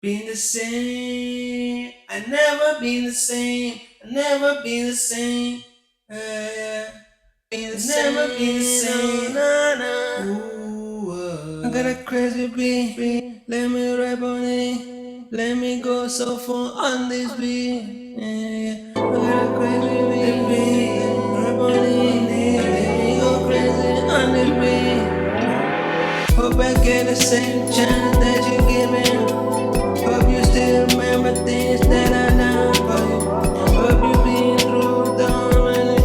been the same. I never been the same. I never been the same. Been the same. Never been the same. Nah, nah. Ooh, I got a crazy beat. Let me rap on it. Let me go so far on this beat. Yeah. I got a crazy beat. Rap on it. Let me go crazy on this beat. Hope I get the same chance that you giving. Hope you still remember things that I done for you. Hope you been through dumb and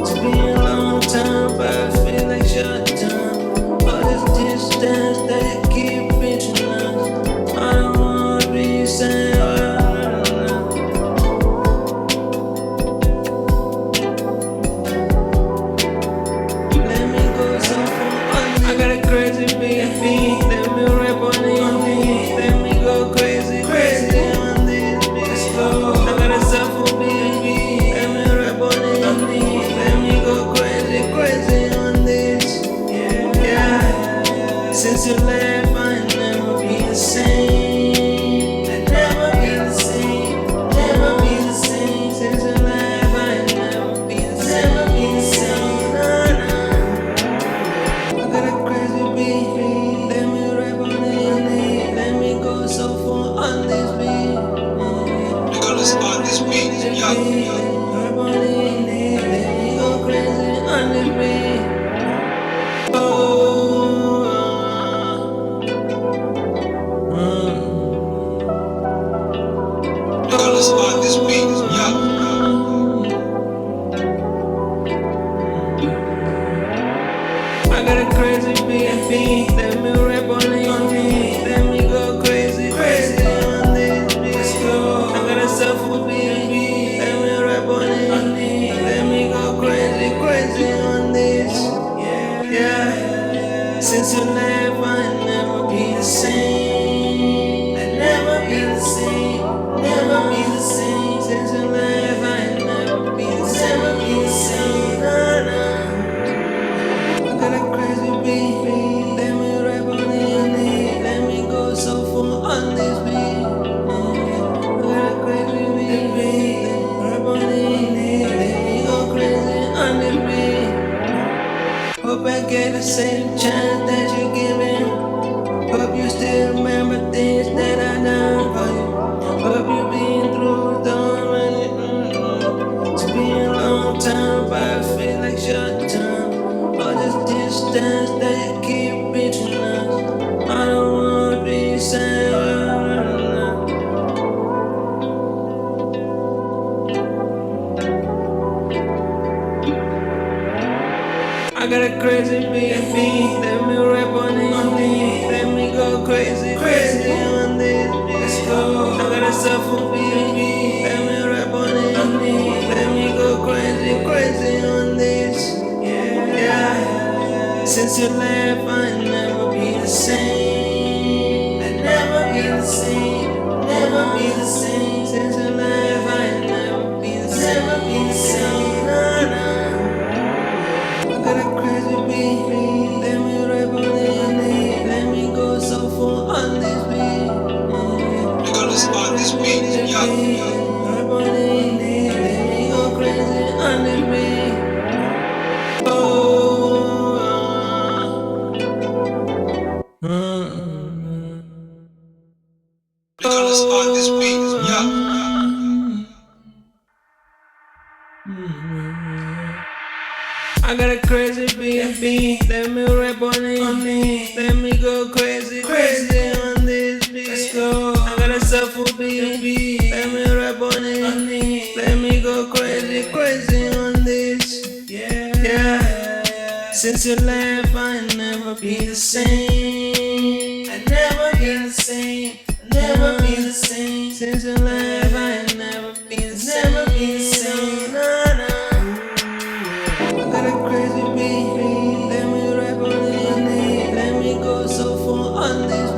it's been a long time, but I feel like short time. All this distance that you keep reaching us. I don't wanna be saying let me go so far. I got a crazy beat. Let me rap on it. Let me go crazy on this beat. I got a soulful beat. Let me rap on it. Let me go crazy on this. Yeah. Since you left, I ain't never been the same. I never been the same. Never been the same. Since you left, I ain't never been the same. Never been the same. Nah, nah. I got a crazy beat. Let me rap on it. Let me go so far on this beat. Nicolasmadeit, rap on it. Let me go crazy on this beat. Nicolasmadeit, I got a crazy beat. Let me rap on it. Let me go crazy on this beat. I got a soulful beat. Let me rap on it. Let me go crazy on this. Yeah. Since you left, I ain't never been the same. I never been the same. Never been the same. Since you left, I ain't never been the same. Never been the same. Nah, nah. I got a crazy beat. Let me rap on it. Let me go so far on this beat. I got a crazy beat. Rap on it. Let me go crazy on this beat. Hope I get the same chance that you giving. Hope you still remember things that I done for you. Hope you been through dumb and it's been a long time, but I feel like short time. All this distance that you keep reaching us. I don't wanna be saying I got a crazy beat. Let me rap on it. Let me go crazy on this beat. I got a soulful beat. Let me rap on it. Let me go crazy on this. Yeah. Since you left, I ain't never been the same. I never been the same. Never been the same. Since you left, I ain't never been the same. Never been the same. Nah, nah. I got a crazy beat. Let me rap on it. Let me go so far on this beat. Nicolasmadeit, rap on it. Let me go crazy on this beat. I got a crazy beat. Let me rap on it. Let me go crazy on this beat. I got a soulful beat. Let me rap on it. Let me go crazy on this. Yeah. Since you left, I ain't never been the same. I never been the same. I never been the same. Since you left, I ain't never been the same. Never been the same. Nah, nah. I got a crazy beat. Let me rap on it. Let me go so far on this